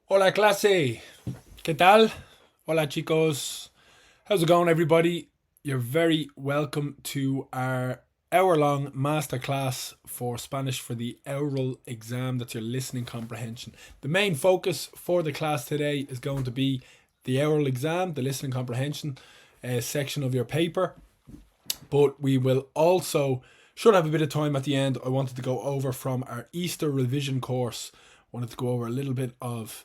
Hola clase, ¿qué tal? Hola chicos, how's it going everybody? You're very welcome to our hour-long masterclass for Spanish for the Aural exam. That's your listening comprehension. The main focus for the class today is going to be the Aural exam, the listening comprehension section of your paper. But we will also, should have a bit of time at the end. I wanted to go over from our Easter revision course. Wanted to go over a little bit of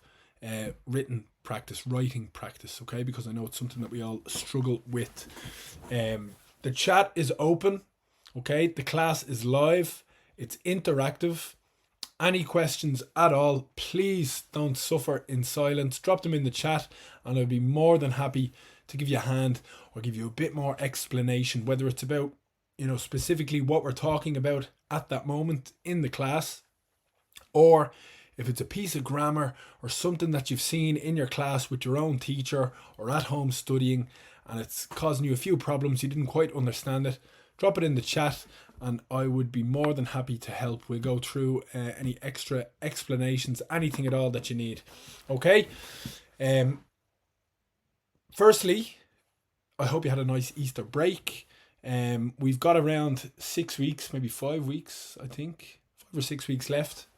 written practice, writing practice, okay? Because I know it's something that we all struggle with. The chat is open, okay? The class is live. It's interactive. Any questions at all, please don't suffer in silence. Drop them in the chat, and I'll be more than happy to give you a hand or give you a bit more explanation, whether it's about, specifically what we're talking about at that moment in the class, or if it's a piece of grammar or something that you've seen in your class with your own teacher or at home studying and it's causing you a few problems, you didn't quite understand it, drop it in the chat and I would be more than happy to help. We'll go through any extra explanations, anything at all that you need. Okay? Firstly, I hope you had a nice Easter break. We've got around 6 weeks, maybe 5 weeks, I think, 5 or 6 weeks left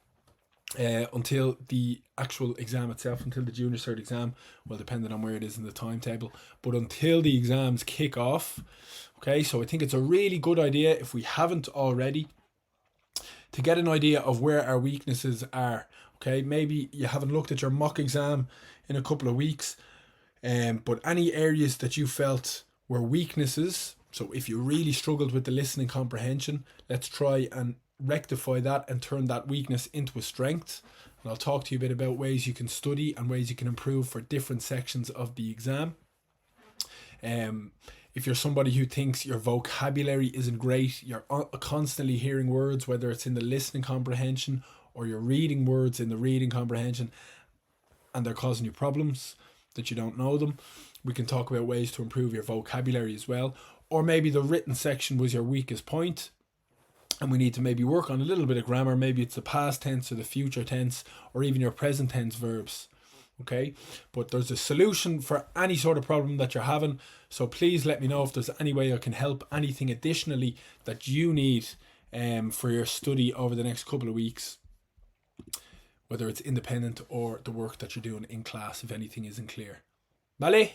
until the actual exam itself, until the junior cert exam, well, depending on where it is in the timetable, but until the exams kick off. Okay, so I think it's a really good idea, if we haven't already, to get an idea of where our weaknesses are. Okay, maybe you haven't looked at your mock exam in a couple of weeks, but any areas that you felt were weaknesses, so if you really struggled with the listening comprehension, let's try and rectify that and turn that weakness into a strength. And I'll talk to you a bit about ways you can study and ways you can improve for different sections of the exam. If you're somebody who thinks your vocabulary isn't great, you're constantly hearing words, whether it's in the listening comprehension or you're reading words in the reading comprehension, and they're causing you problems that you don't know them, we can talk about ways to improve your vocabulary as well. Or maybe the written section was your weakest point and we need to maybe work on a little bit of grammar. Maybe it's the past tense or the future tense or even your present tense verbs. Okay, but there's a solution for any sort of problem that you're having, so please let me know if there's any way I can help, anything additionally that you need for your study over the next couple of weeks, whether it's independent or the work that you're doing in class, if anything isn't clear. Vale?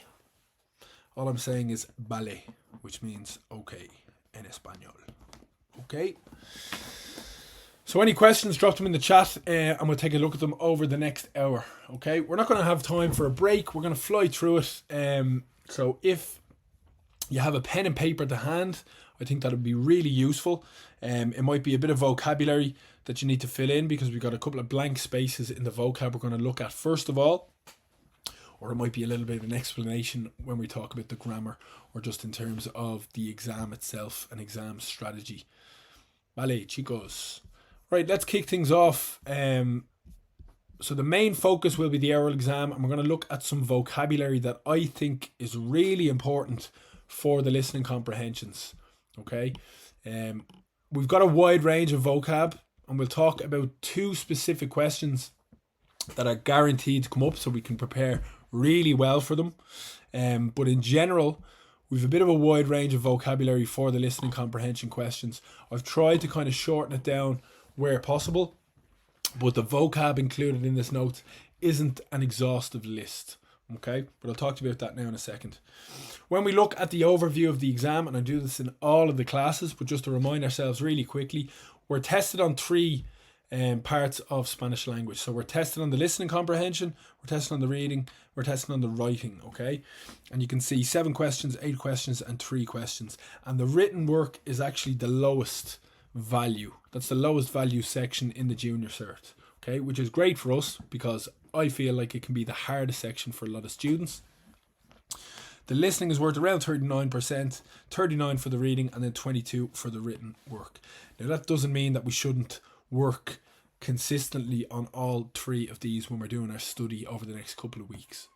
All I'm saying is vale, which means okay in Espanol. Okay, so any questions, drop them in the chat and we'll take a look at them over the next hour. Okay, we're not going to have time for a break. We're going to fly through it. So if you have a pen and paper to hand, I think that would be really useful. It might be a bit of vocabulary that you need to fill in because we've got a couple of blank spaces in the vocab we're going to look at first of all. Or it might be a little bit of an explanation when we talk about the grammar or just in terms of the exam itself and exam strategy. Vale, chicos. Right, let's kick things off. So the main focus will be the oral exam, and we're going to look at some vocabulary that I think is really important for the listening comprehensions. Okay, we've got a wide range of vocab, and we'll talk about 2 specific questions that are guaranteed to come up, so we can prepare really well for them. But in general, we've a bit of a wide range of vocabulary for the listening comprehension questions. I've tried to kind of shorten it down where possible, but the vocab included in this note isn't an exhaustive list. Okay, but I'll talk to you about that now in a second. When we look at the overview of the exam, and I do this in all of the classes, but just to remind ourselves really quickly, we're tested on 3 parts of Spanish language. So we're tested on the listening comprehension, we're tested on the reading, we're tested on the writing, okay? And you can see 7 questions, 8 questions, and 3 questions. And the written work is actually the lowest value. That's the lowest value section in the junior cert, okay? Which is great for us because I feel like it can be the hardest section for a lot of students. The listening is worth around 39%, 39 for the reading, and then 22 for the written work. Now that doesn't mean that we shouldn't work consistently on all 3 of these when we're doing our study over the next couple of weeks.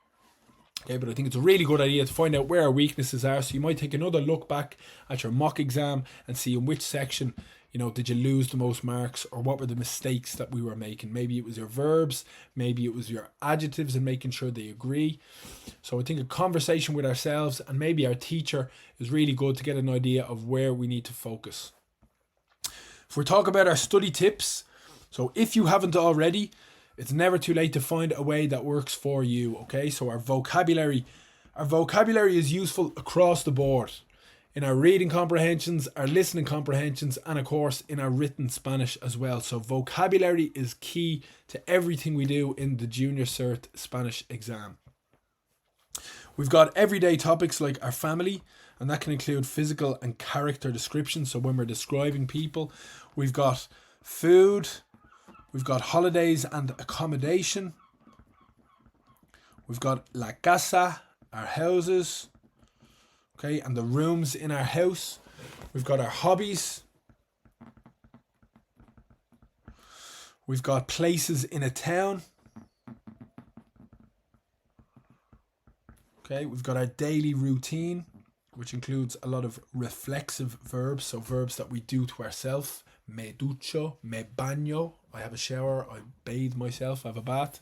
Okay, but I think it's a really good idea to find out where our weaknesses are. So you might take another look back at your mock exam and see in which section, did you lose the most marks, or what were the mistakes that we were making. Maybe it was your verbs, maybe it was your adjectives and making sure they agree. So I think a conversation with ourselves and maybe our teacher is really good to get an idea of where we need to focus. If we talk about our study tips, so if you haven't already, it's never too late to find a way that works for you, okay? So our vocabulary is useful across the board. In our reading comprehensions, our listening comprehensions, and of course in our written Spanish as well. So vocabulary is key to everything we do in the Junior Cert Spanish exam. We've got everyday topics like our family, and that can include physical and character descriptions. So when we're describing people, we've got food, we've got holidays and accommodation. We've got la casa, our houses, okay, and the rooms in our house. We've got our hobbies. We've got places in a town. Okay, we've got our daily routine, which includes a lot of reflexive verbs, so verbs that we do to ourselves. Me ducho, me baño, I have a shower, I bathe myself, I have a bath.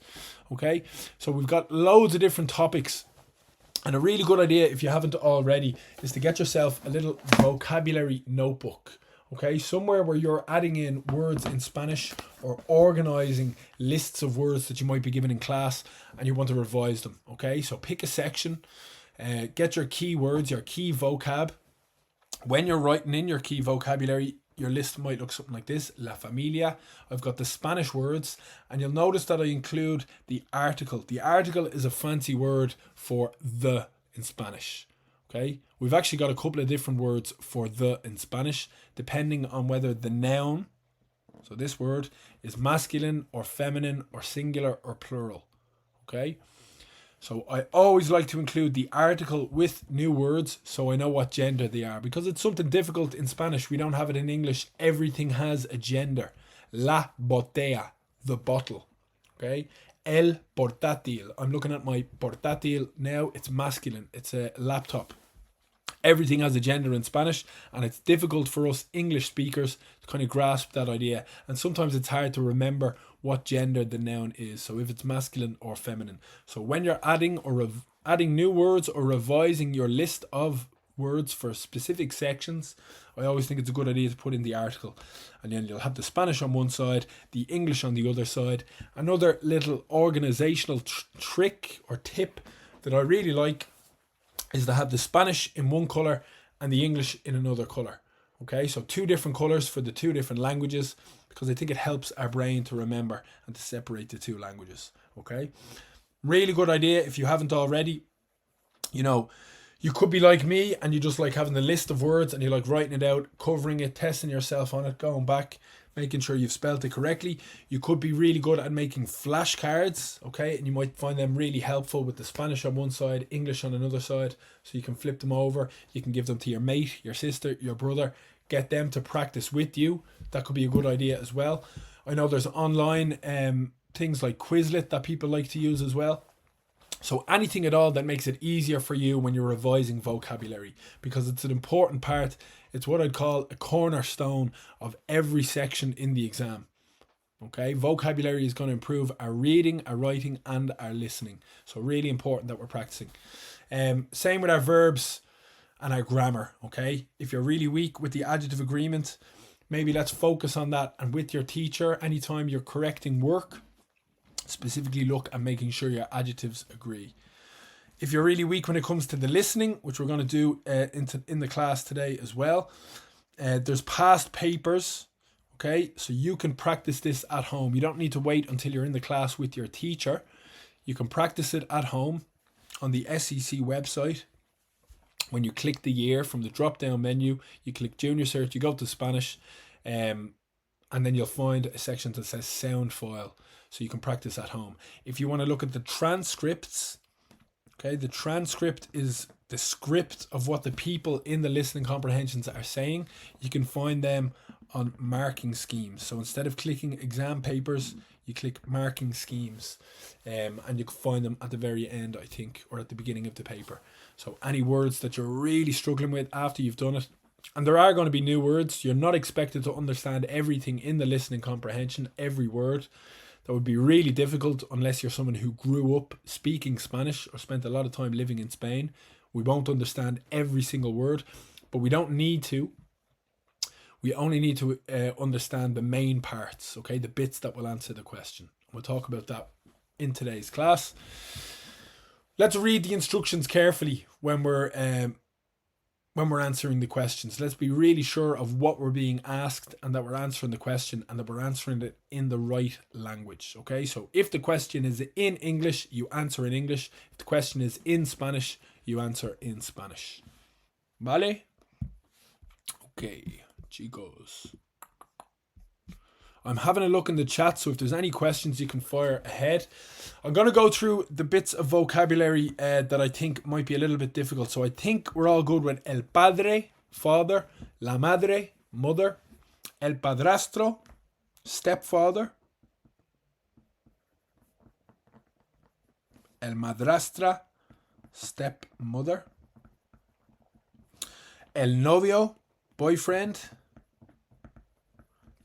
Okay, so we've got loads of different topics, and a really good idea, if you haven't already, is to get yourself a little vocabulary notebook. Okay, somewhere where you're adding in words in Spanish or organizing lists of words that you might be given in class and you want to revise them. Okay, so pick a section, get your key words, your key vocab. When you're writing in your key vocabulary, your list might look something like this. La familia. I've got the Spanish words, and you'll notice that I include the article. The article is a fancy word for the in Spanish. Okay, we've actually got a couple of different words for the in Spanish, depending on whether the noun, so this word, is masculine or feminine or singular or plural. Okay, so I always like to include the article with new words so I know what gender they are, because it's something difficult in Spanish. We don't have it in English. Everything has a gender. La botella, the bottle. Okay, el portátil. I'm looking at my portátil now. It's masculine. It's a laptop. Everything has a gender in Spanish, and it's difficult for us English speakers to kind of grasp that idea. And sometimes it's hard to remember what gender the noun is, so if it's masculine or feminine. So when you're adding or adding new words or revising your list of words for specific sections, I always think it's a good idea to put in the article, and then you'll have the Spanish on one side, the English on the other side. Another little organizational trick or tip that I really like is to have the Spanish in one colour and the English in another colour. Okay, so two different colours for the two different languages, because I think it helps our brain to remember and to separate the two languages. Okay, really good idea if you haven't already. You could be like me and you just like having the list of words and you like writing it out, covering it, testing yourself on it, going back, making sure you've spelled it correctly. You could be really good at making flashcards, okay, and you might find them really helpful with the Spanish on one side, English on another side, so you can flip them over. You can give them to your mate, your sister, your brother, get them to practice with you. That could be a good idea as well. I know there's online things like Quizlet that people like to use as well. So anything at all that makes it easier for you when you're revising vocabulary, because it's an important part. It's what I'd call a cornerstone of every section in the exam. Okay, vocabulary is going to improve our reading, our writing, and our listening. So really important that we're practicing. Same with our verbs and our grammar. Okay, if you're really weak with the adjective agreement, maybe let's focus on that. And with your teacher, anytime you're correcting work, specifically look at making sure your adjectives agree. If you're really weak when it comes to the listening, which we're going to do in the class today as well, there's past papers. Okay, so you can practice this at home. You don't need to wait until you're in the class with your teacher. You can practice it at home on the SEC website. When you click the year from the drop down menu, you click Junior Cert, you go to Spanish, and then you'll find a section that says sound file. So you can practice at home. If you want to look at the transcripts, okay, the transcript is the script of what the people in the listening comprehensions are saying, you can find them on marking schemes. So instead of clicking exam papers, you click marking schemes, and you can find them at the very end, I think, or at the beginning of the paper. So any words that you're really struggling with after you've done it, and there are going to be new words, you're not expected to understand everything in the listening comprehension, every word. That would be really difficult unless you're someone who grew up speaking Spanish or spent a lot of time living in Spain. We won't understand every single word, but we don't need to. We only need to understand the main parts, okay? The bits that will answer the question. We'll talk about that in today's class. Let's read the instructions carefully when we're answering the questions. Let's be really sure of what we're being asked and that we're answering the question and that we're answering it in the right language. Okay, so if the question is in English, you answer in English. If the question is in Spanish, you answer in Spanish. ¿Vale? Okay, chicos. I'm having a look in the chat, so if there's any questions, you can fire ahead. I'm going to go through the bits of vocabulary that I think might be a little bit difficult. So I think we're all good with el padre, father, la madre, mother, el padrastro, stepfather, el madrastra, stepmother, el novio, boyfriend,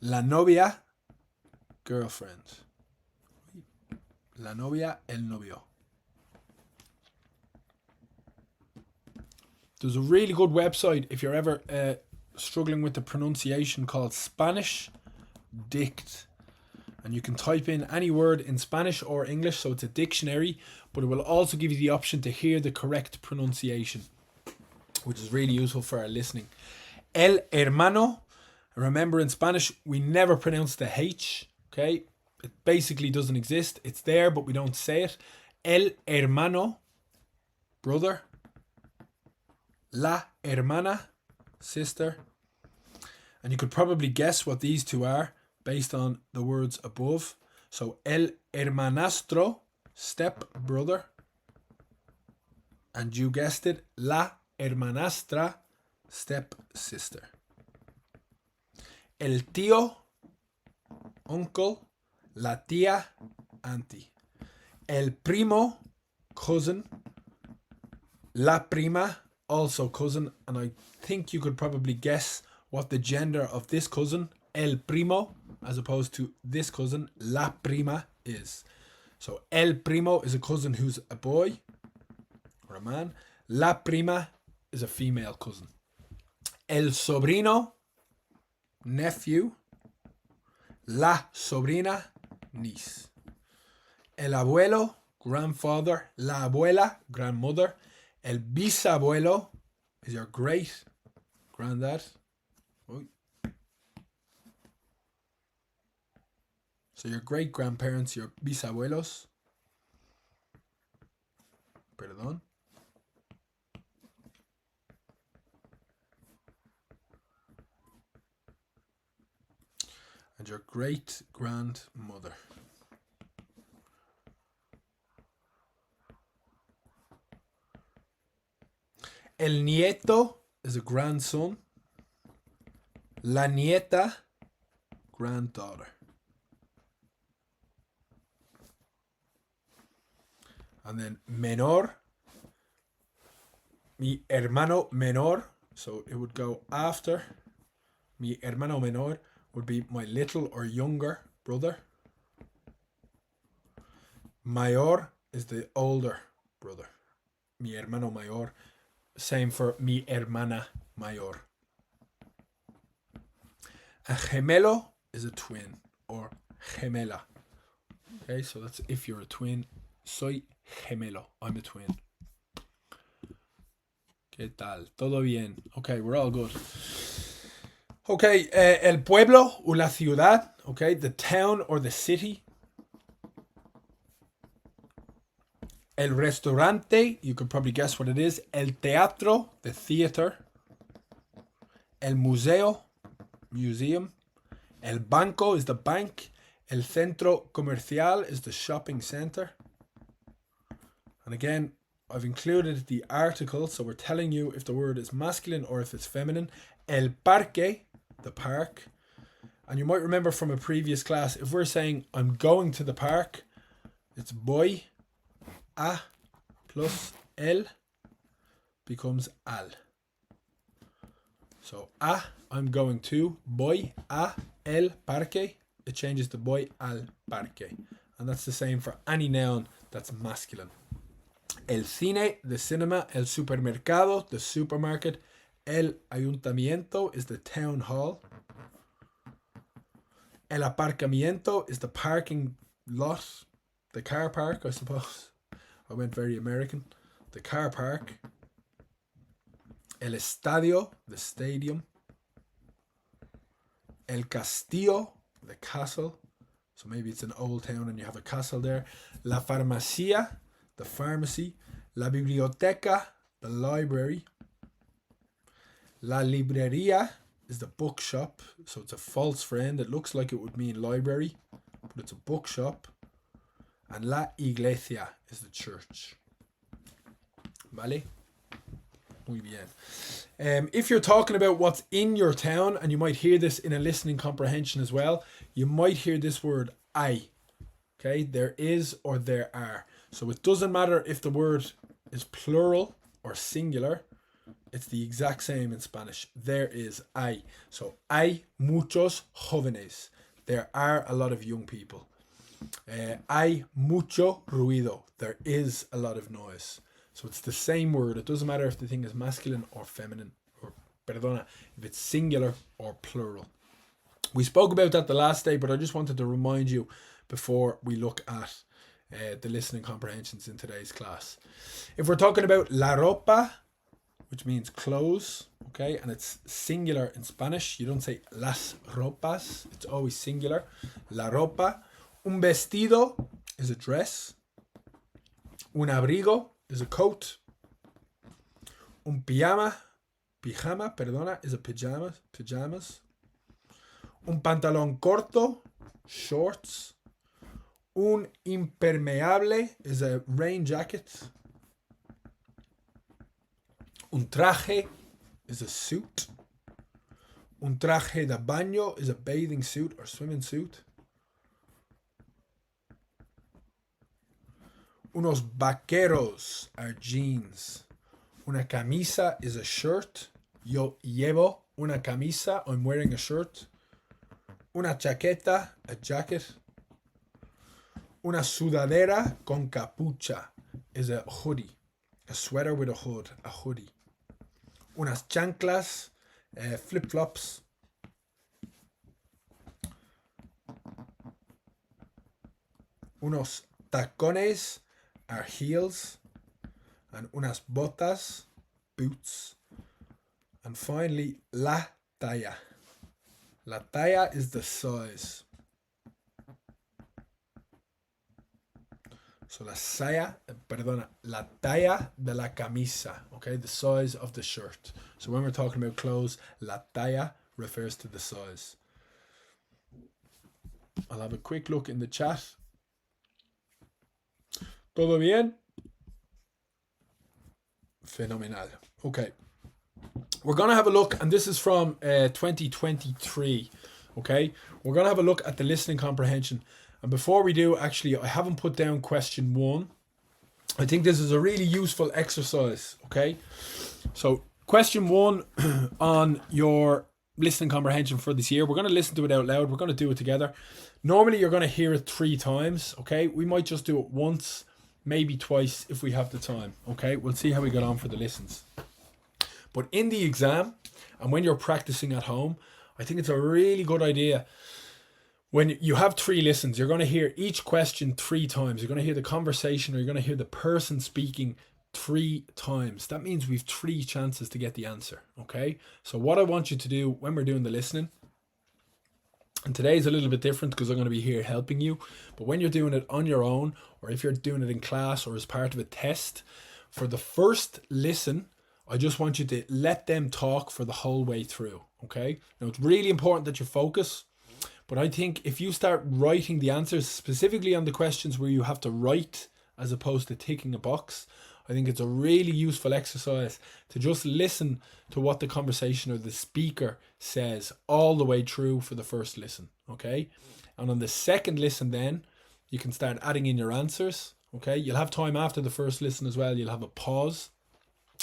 la novia, girlfriend. La novia, el novio. There's a really good website if you're ever struggling with the pronunciation called Spanish Dict. And you can type in any word in Spanish or English, so it's a dictionary, but it will also give you the option to hear the correct pronunciation, which is really useful for our listening. El hermano. Remember, in Spanish, we never pronounce the H, okay? It basically doesn't exist. It's there, but we don't say it. El hermano, brother. La hermana, sister. And you could probably guess what these two are based on the words above. So, el hermanastro, step brother. And you guessed it, la hermanastra, step sister. El tío, uncle. La tía, auntie. El primo, cousin. La prima, also cousin. And I think you could probably guess what the gender of this cousin, el primo, as opposed to this cousin, la prima, is. So el primo is a cousin who's a boy or a man. La prima is a female cousin. El sobrino, nephew. La sobrina, niece. El abuelo, grandfather. La abuela, grandmother. El bisabuelo is your great granddad. So your great grandparents, your bisabuelos. Perdón. And your great grandmother. El nieto is a grandson. La nieta, granddaughter. And then menor, mi hermano menor. So it would go after. Mi hermano menor would be my little or younger brother. Mayor is the older brother. Mi hermano mayor. Same for mi hermana mayor. A gemelo is a twin or gemela. Okay, so that's if you're a twin. Soy gemelo. I'm a twin. ¿Qué tal? Todo bien. Okay, we're all good. Okay, el pueblo o la ciudad. Okay, the town or the city. El restaurante, you could probably guess what it is. El teatro, the theater. El museo, museum. El banco is the bank. El centro comercial is the shopping center. And again, I've included the article, so we're telling you if the word is masculine or if it's feminine. El parque, the park. And you might remember from a previous class, if we're saying I'm going to the park, it's voy a plus el becomes al. So a, I'm going to, voy a el parque, it changes to voy al parque. And that's the same for any noun that's masculine. El cine, the cinema. El supermercado, the supermarket. El ayuntamiento is the town hall. El aparcamiento is the parking lot, the car park, I suppose. I went very American. The car park. El estadio, the stadium. El castillo, the castle. So maybe it's an old town and you have a castle there. La farmacia, the pharmacy. La biblioteca, the library. La libreria is the bookshop. So it's a false friend. It looks like it would mean library, but it's a bookshop. And la iglesia is the church. Vale? Muy bien. If you're talking about what's in your town, and you might hear this in a listening comprehension as well, you might hear this word hay. Okay, there is or there are. So it doesn't matter if the word is plural or singular. It's the exact same in Spanish. There is hay. So hay muchos jóvenes. There are a lot of young people. Hay mucho ruido. There is a lot of noise. So it's the same word. It doesn't matter if the thing is masculine or feminine, or perdona, if it's singular or plural. We spoke about that the last day, but I just wanted to remind you before we look at the listening comprehensions in today's class. If we're talking about la ropa, which means clothes, okay, and it's singular in Spanish, you don't say las ropas, it's always singular. La ropa. Un vestido is a dress. Un abrigo is a coat. Un pijama, is a pajamas. Un pantalón corto, shorts. Un impermeable is a rain jacket. Un traje is a suit. Un traje de baño is a bathing suit or swimming suit. Unos vaqueros are jeans. Una camisa is a shirt. Yo llevo una camisa. I'm wearing a shirt. Una chaqueta, a jacket. Una sudadera con capucha is a hoodie. A sweater with a hood, a hoodie. Unas chanclas, flip-flops. Unos tacones are heels. And unas botas, boots. And finally, la talla. La talla is the size. So la talla de la camisa, okay, the size of the shirt. So when we're talking about clothes, la talla refers to the size. I'll have a quick look in the chat. ¿Todo bien? Fenomenal. Okay. We're going to have a look, and this is from 2023, okay? We're going to have a look at the listening comprehension. And before we do, actually, I haven't put down question 1. I think this is a really useful exercise, okay? So question 1 on your listening comprehension for this year, we're going to listen to it out loud. We're going to do it together. Normally, you're going to hear it 3 times, okay? We might just do it once, maybe twice if we have the time, okay? We'll see how we get on for the listens. But in the exam, and when you're practicing at home, I think it's a really good idea. When you have 3 listens, you're going to hear each question 3 times. You're going to hear the conversation, or you're going to hear the person speaking 3 times. That means we've 3 chances to get the answer, okay? So what I want you to do when we're doing the listening, and today is a little bit different because I'm going to be here helping you, but when you're doing it on your own, or if you're doing it in class or as part of a test, for the first listen, I just want you to let them talk for the whole way through, okay? Now, it's really important that you focus, but I think if you start writing the answers, specifically on the questions where you have to write as opposed to ticking a box, I think it's a really useful exercise to just listen to what the conversation or the speaker says all the way through for the first listen, okay? And on the second listen then, you can start adding in your answers, okay? You'll have time after the first listen as well. You'll have a pause,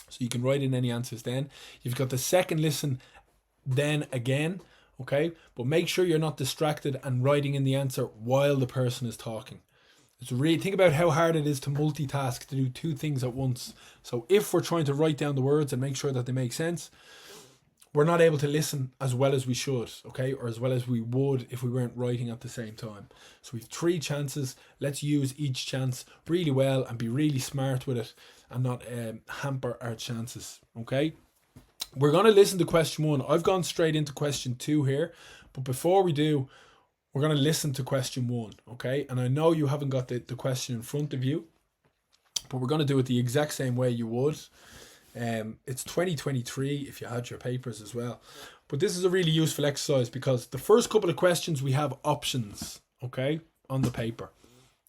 so you can write in any answers then. You've got the second listen then again, okay? But make sure you're not distracted and writing in the answer while the person is talking. It's really, think about how hard it is to multitask, to do two things at once. So if we're trying to write down the words and make sure that they make sense, we're not able to listen as well as we should, okay? Or as well as we would if we weren't writing at the same time. So we've 3 chances. Let's use each chance really well and be really smart with it and not hamper our chances, okay? We're going to listen to question 1. I've gone straight into question 2 here, but before we do, we're going to listen to question 1, okay? And I know you haven't got the question in front of you, but we're going to do it the exact same way you would. It's 2023 if you had your papers as well. But this is a really useful exercise because the first couple of questions we have options, okay, on the paper.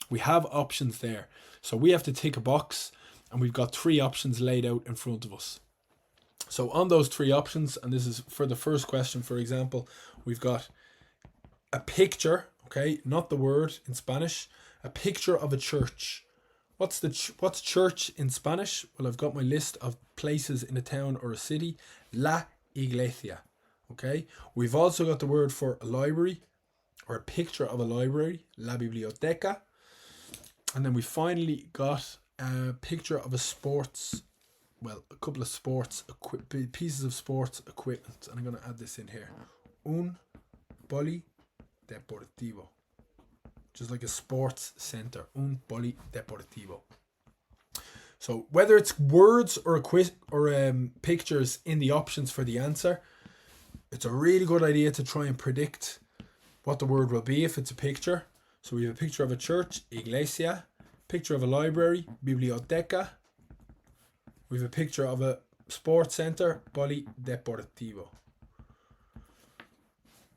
We have options there. So we have to tick a box and we've got 3 options laid out in front of us. So on those 3 options, and this is for the first question, for example, we've got a picture, okay, not the word in Spanish, a picture of a church. What's church in Spanish? Well, I've got my list of places in a town or a city. La iglesia, okay? We've also got the word for a library or a picture of a library, la biblioteca. And then we finally got a picture of a couple of pieces of sports equipment. And I'm going to add this in here. Un polideportivo. Just like a sports center. Un polideportivo. So whether it's words or pictures in the options for the answer, it's a really good idea to try and predict what the word will be if it's a picture. So we have a picture of a church, iglesia, picture of a library, biblioteca. We have a picture of a sports center, polideportivo.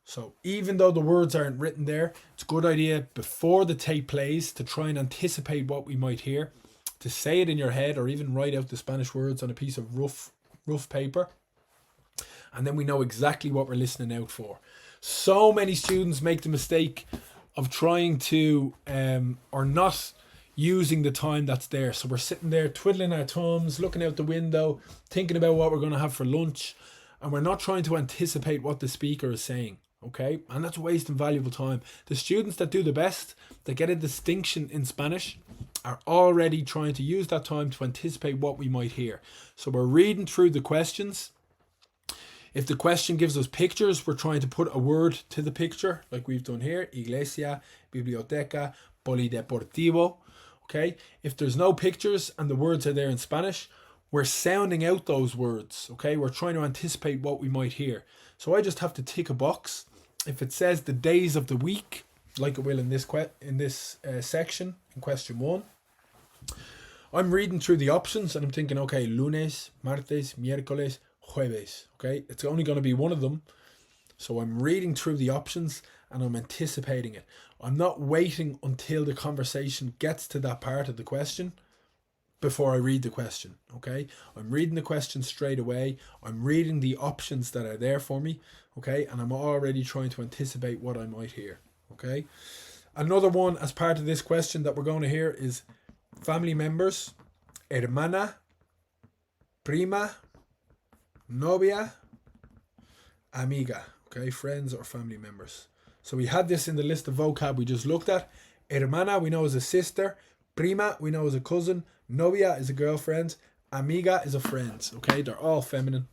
So even though the words aren't written there, it's a good idea before the tape plays to try and anticipate what we might hear, to say it in your head or even write out the Spanish words on a piece of rough paper. And then we know exactly what we're listening out for. So many students make the mistake of trying to, or not using the time that's there. So we're sitting there twiddling our thumbs, looking out the window, thinking about what we're going to have for lunch. And we're not trying to anticipate what the speaker is saying. Okay, and that's wasting valuable time. The students that do the best, that get a distinction in Spanish, are already trying to use that time to anticipate what we might hear. So we're reading through the questions. If the question gives us pictures, we're trying to put a word to the picture, like we've done here: iglesia, biblioteca, polideportivo. Okay, if there's no pictures and the words are there in Spanish, we're sounding out those words. Okay, we're trying to anticipate what we might hear. So I just have to tick a box. If it says the days of the week, like it will in this section in question 1, I'm reading through the options and I'm thinking, okay, lunes, martes, miércoles, jueves. Okay, it's only going to be one of them. So I'm reading through the options and I'm anticipating it. I'm not waiting until the conversation gets to that part of the question before I read the question, okay? I'm reading the question straight away. I'm reading the options that are there for me, okay? And I'm already trying to anticipate what I might hear, okay? Another one as part of this question that we're going to hear is family members, hermana, prima, novia, amiga, okay? Friends or family members. So we had this in the list of vocab we just looked at. Hermana we know is a sister. Prima we know is a cousin. Novia is a girlfriend. Amiga is a friend. Okay, they're all feminine.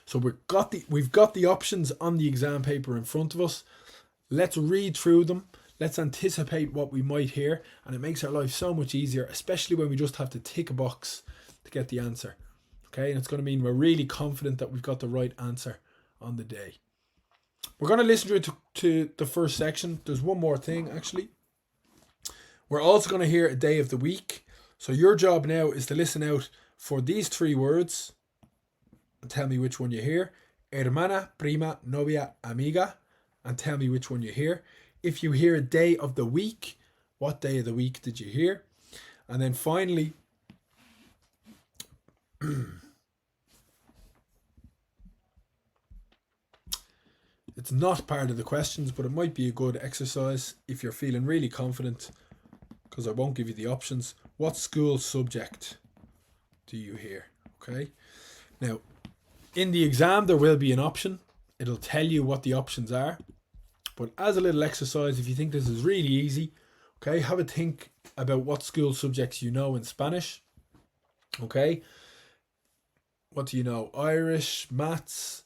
So we've got the options on the exam paper in front of us. Let's read through them. Let's anticipate what we might hear, and it makes our life so much easier, especially when we just have to tick a box to get the answer. Okay, and it's going to mean we're really confident that we've got the right answer on the day. We're going to listen to the first section. There's one more thing actually. We're also going to hear a day of the week. So your job now is to listen out for these 3 words and tell me which one you hear. Hermana, prima, novia, amiga, and tell me which one you hear. If you hear a day of the week, what day of the week did you hear? And then finally, It's not part of the questions, but it might be a good exercise if you're feeling really confident, because I won't give you the options. What school subject do you hear? Okay. Now, in the exam, there will be an option. It'll tell you what the options are. But as a little exercise, if you think this is really easy, okay, have a think about what school subjects you know in Spanish. Okay. What do you know? Irish, maths,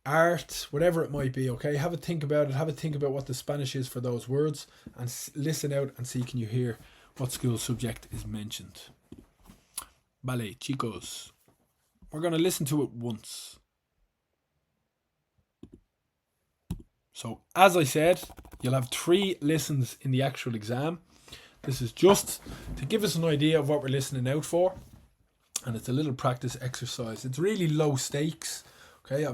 art, whatever it might be, okay? Have a think about it. Have a think about what the Spanish is for those words and listen out and see can you hear what school subject is mentioned. Vale, chicos. We're going to listen to it once. So, as I said, you'll have 3 listens in the actual exam. This is just to give us an idea of what we're listening out for. And it's a little practice exercise. It's really low stakes. Okay,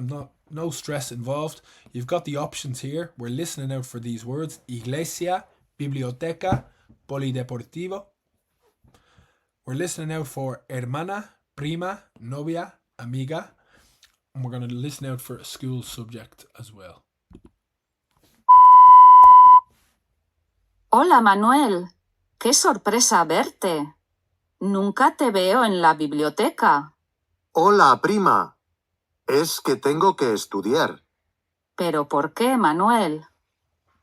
no stress involved. You've got the options here. We're listening out for these words. Iglesia, biblioteca, polideportivo. We're listening out for hermana, prima, novia, amiga. And we're going to listen out for a school subject as well. Hola, Manuel. Qué sorpresa verte. Nunca te veo en la biblioteca. Hola, prima. Es que tengo que estudiar. ¿Pero por qué, Manuel?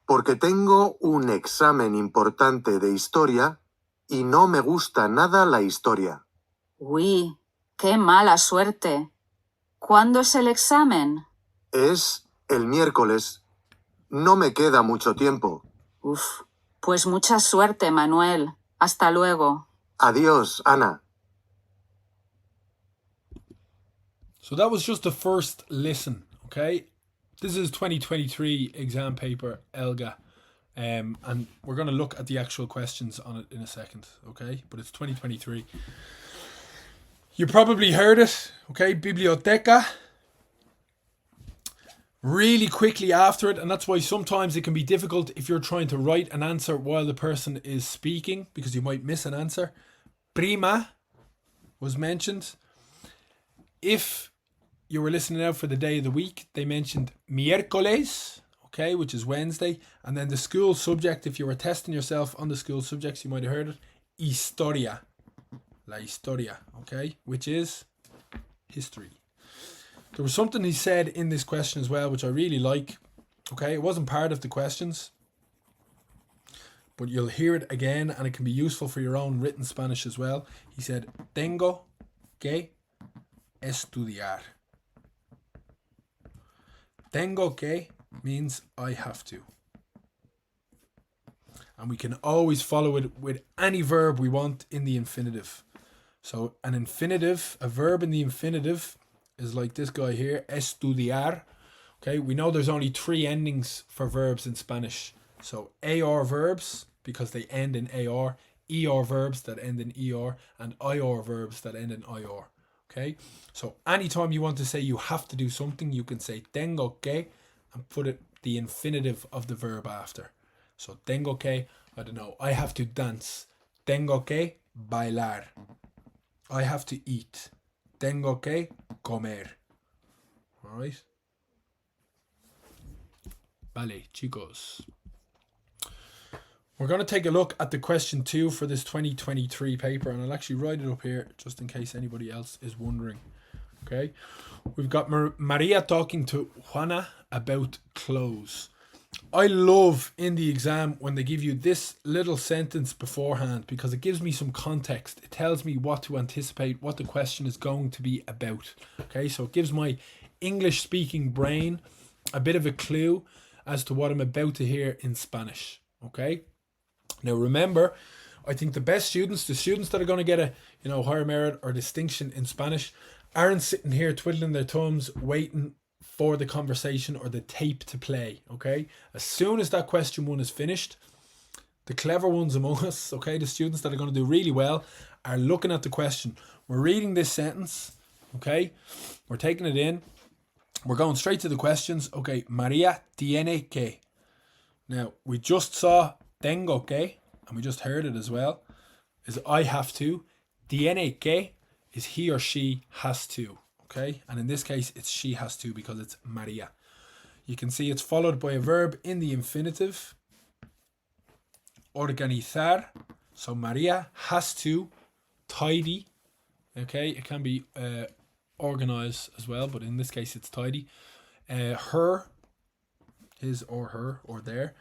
Porque tengo un examen importante de historia y no me gusta nada la historia. Uy, qué mala suerte. ¿Cuándo es el examen? Es el miércoles. No me queda mucho tiempo. Uf, pues mucha suerte, Manuel. Hasta luego. Adiós, Ana. So that was just the first listen, okay? This is 2023 exam paper, ELGA. And we're going to look at the actual questions on it in a second, okay? But it's 2023. You probably heard it, okay? Biblioteca. Really quickly after it, and that's why sometimes it can be difficult if you're trying to write an answer while the person is speaking, because you might miss an answer. Prima was mentioned. If you were listening out for the day of the week, they mentioned miércoles, okay, which is Wednesday. And then the school subject, if you were testing yourself on the school subjects, you might have heard it. Historia. La historia, okay, which is history. There was something he said in this question as well, which I really like. Okay, it wasn't part of the questions, but you'll hear it again and it can be useful for your own written Spanish as well. He said, tengo que estudiar. Tengo que means I have to. And we can always follow it with any verb we want in the infinitive. So an infinitive, a verb in the infinitive is like this guy here, estudiar. Okay, we know there's only 3 endings for verbs in Spanish. So AR verbs, because they end in AR, ER verbs that end in ER, and IR verbs that end in IR. Okay, so anytime you want to say you have to do something, you can say tengo que and put it the infinitive of the verb after. So tengo que, I don't know, I have to dance. Tengo que bailar. I have to eat. Tengo que comer. Alright? Vale, chicos. We're going to take a look at the question 2 for this 2023 paper, and I'll actually write it up here just in case anybody else is wondering. Okay? We've got Maria talking to Juana about clothes. I love in the exam when they give you this little sentence beforehand, because it gives me some context. It tells me what to anticipate, what the question is going to be about. Okay, so it gives my English speaking brain a bit of a clue as to what I'm about to hear in Spanish. Okay, now remember, I think the best students, the students that are going to get a higher merit or distinction in Spanish, aren't sitting here twiddling their thumbs waiting for the conversation or the tape to play. Okay, as soon as that question 1 is finished, the clever ones among us, okay, the students that are going to do really well, are looking at the question. We're reading this sentence, okay, we're taking it in, we're going straight to the questions. Okay, Maria tiene que. Now we just saw tengo que, and we just heard it as well, is I have to. Tiene que is he or she has to. Okay, and in this case, it's she has to because it's Maria. You can see it's followed by a verb in the infinitive. Organizar. So Maria has to tidy. Okay, it can be organize as well, but in this case, it's tidy. Her, his or her or their.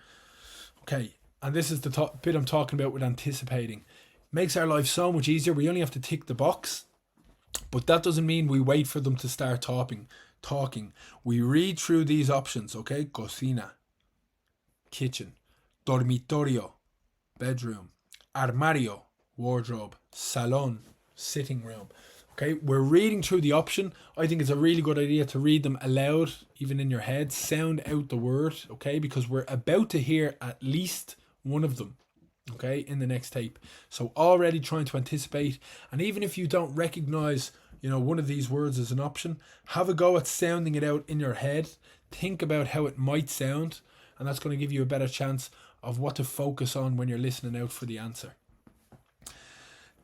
Okay, and this is the bit I'm talking about with anticipating. Makes our life so much easier. We only have to tick the box, but that doesn't mean we wait for them to start talking. We read through these options, okay? Cocina, kitchen, dormitorio, bedroom, armario, wardrobe, salon, sitting room. Okay, we're reading through the option. I think it's a really good idea to read them aloud, even in your head. Sound out the word, okay? Because we're about to hear at least one of them, okay, in the next tape. So already trying to anticipate. And even if you don't recognize, one of these words as an option, have a go at sounding it out in your head. Think about how it might sound. And that's going to give you a better chance of what to focus on when you're listening out for the answer.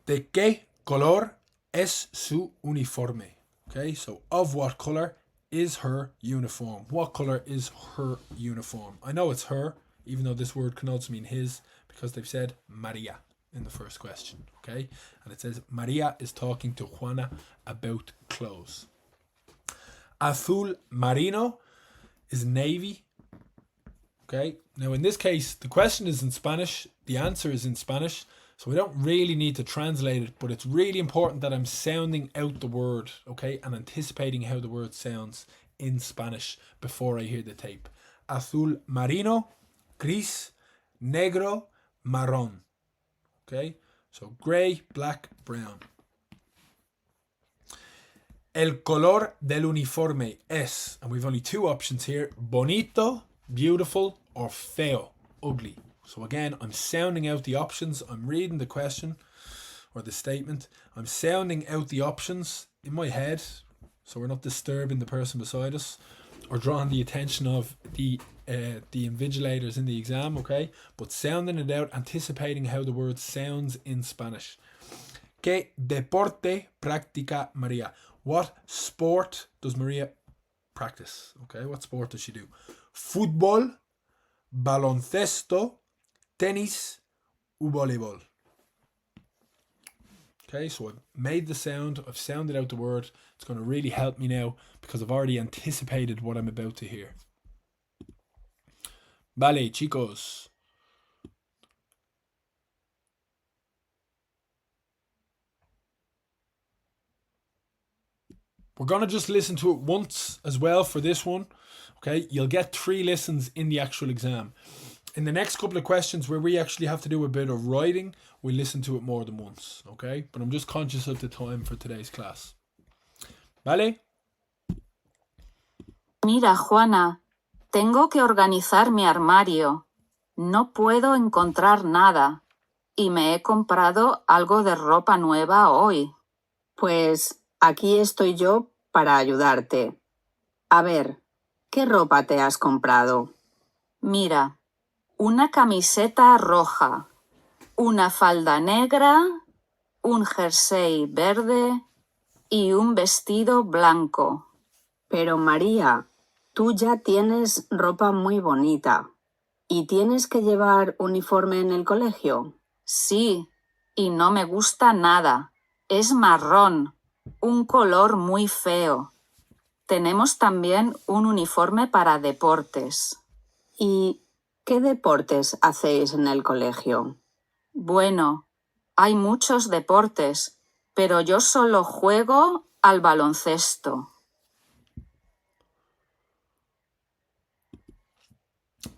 ¿De qué color es su uniforme? Okay, so of what color is her uniform? What color is her uniform? I know it's her, even though this word can also mean his, because they've said Maria in the first question. Okay, and it says Maria is talking to Juana about clothes. Azul marino is navy. Okay, now in this case, the question is in Spanish, the answer is in Spanish, so we don't really need to translate it, but it's really important that I'm sounding out the word, okay, and anticipating how the word sounds in Spanish before I hear the tape. Azul marino, gris, negro, marrón. Okay, so grey, black, brown. El color del uniforme es, and we've only two options here, bonito, beautiful, or feo, ugly. So again, I'm sounding out the options. I'm reading the question or the statement. I'm sounding out the options in my head, so we're not disturbing the person beside us or drawing the attention of the invigilators in the exam, okay? But sounding it out, anticipating how the word sounds in Spanish. ¿Qué deporte practica María? What sport does Maria practice? Okay, what sport does she do? Fútbol, baloncesto, tenis, o voleibol. Okay, so I've made the sound, I've sounded out the word. It's going to really help me now because I've already anticipated what I'm about to hear. Vale, chicos. We're going to just listen to it once as well for this one. Okay, you'll get 3 listens in the actual exam. In the next couple of questions where we actually have to do a bit of writing, we listen to it more than once. Okay, but I'm just conscious of the time for today's class. ¿Vale? Mira, Juana, tengo que organizar mi armario. No puedo encontrar nada. Y me he comprado algo de ropa nueva hoy. Pues aquí estoy yo para ayudarte. A ver, ¿qué ropa te has comprado? Mira, una camiseta roja, una falda negra, un jersey verde y un vestido blanco. Pero María, tú ya tienes ropa muy bonita. ¿Y tienes que llevar uniforme en el colegio? Sí, y no me gusta nada. Es marrón, un color muy feo. Tenemos también un uniforme para deportes. ¿Y qué deportes hacéis en el colegio? Bueno, hay muchos deportes, pero yo solo juego al baloncesto.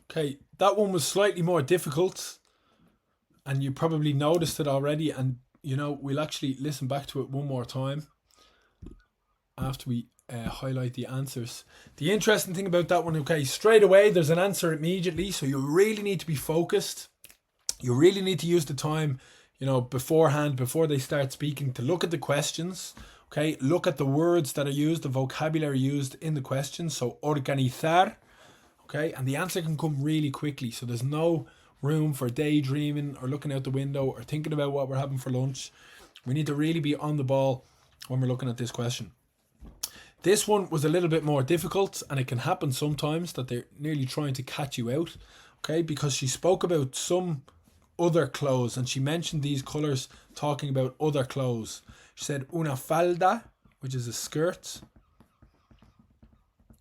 Okay, that one was slightly more difficult and you probably noticed it already, and we'll actually listen back to it one more time after we highlight the answers. The interesting thing about that one, okay, straight away there's an answer immediately, so you really need to be focused. You really need to use the time, beforehand, before they start speaking, to look at the questions. Okay, look at the words that are used, the vocabulary used in the questions. So organizar, okay, and the answer can come really quickly, so there's no room for daydreaming or looking out the window or thinking about what we're having for lunch. We need to really be on the ball when we're looking at this question. This one was a little bit more difficult, and it can happen sometimes that they're nearly trying to catch you out, okay? Because she spoke about some other clothes, and she mentioned these colours talking about other clothes. She said una falda, which is a skirt.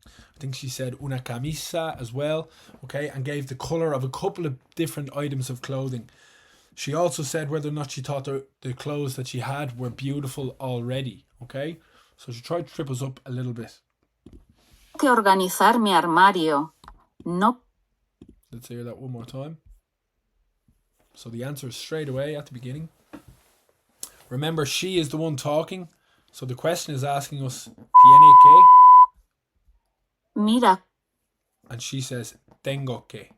I think she said una camisa as well, okay, and gave the colour of a couple of different items of clothing. She also said whether or not she thought the clothes that she had were beautiful already, okay? So she tried to trip us up a little bit. Que organizar mi armario. No. Let's hear that one more time. So the answer is straight away at the beginning. Remember, she is the one talking. So the question is asking us, ¿tiene que? Mira, And she says, tengo que.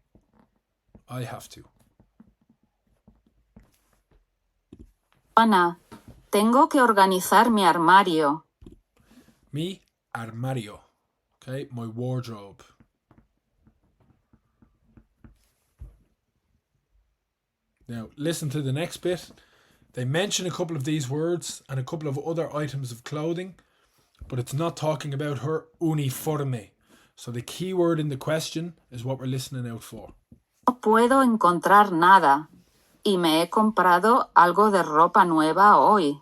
I have to. Ana, tengo que organizar mi armario. Mi armario. Okay, my wardrobe. Now, listen to the next bit. They mention a couple of these words and a couple of other items of clothing, but it's not talking about her uniforme. So the key word in the question is what we're listening out for. No puedo encontrar nada y me he comprado algo de ropa nueva hoy.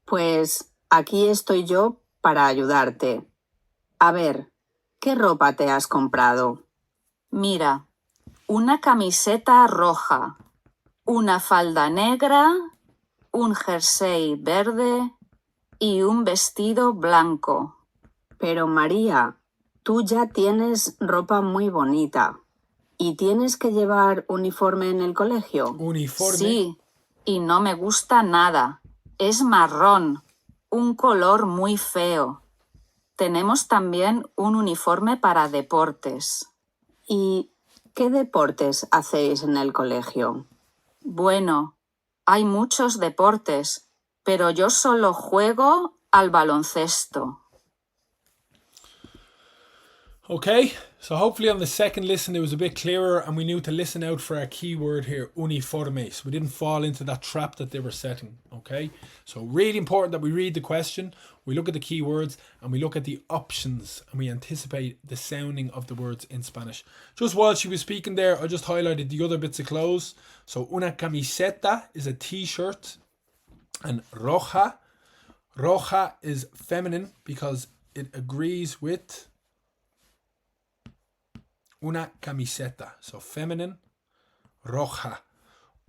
Pues aquí estoy yo para ayudarte. A ver, ¿qué ropa te has comprado? Mira, una camiseta roja, una falda negra, un jersey verde y un vestido blanco. Pero María, tú ya tienes ropa muy bonita. ¿Y tienes que llevar uniforme en el colegio? Uniforme. Sí, y no me gusta nada. Es marrón, un color muy feo. Tenemos también un uniforme para deportes. ¿Y qué deportes hacéis en el colegio? Bueno, hay muchos deportes, pero yo solo juego al baloncesto. Okay, so hopefully on the second listen it was a bit clearer and we knew to listen out for our key word here, uniforme. So we didn't fall into that trap that they were setting, okay? So really important that we read the question, we look at the key words and we look at the options and we anticipate the sounding of the words in Spanish. Just while she was speaking there, I just highlighted the other bits of clothes. So una camiseta is a t-shirt and roja is feminine because it agrees with una camiseta, so feminine, roja.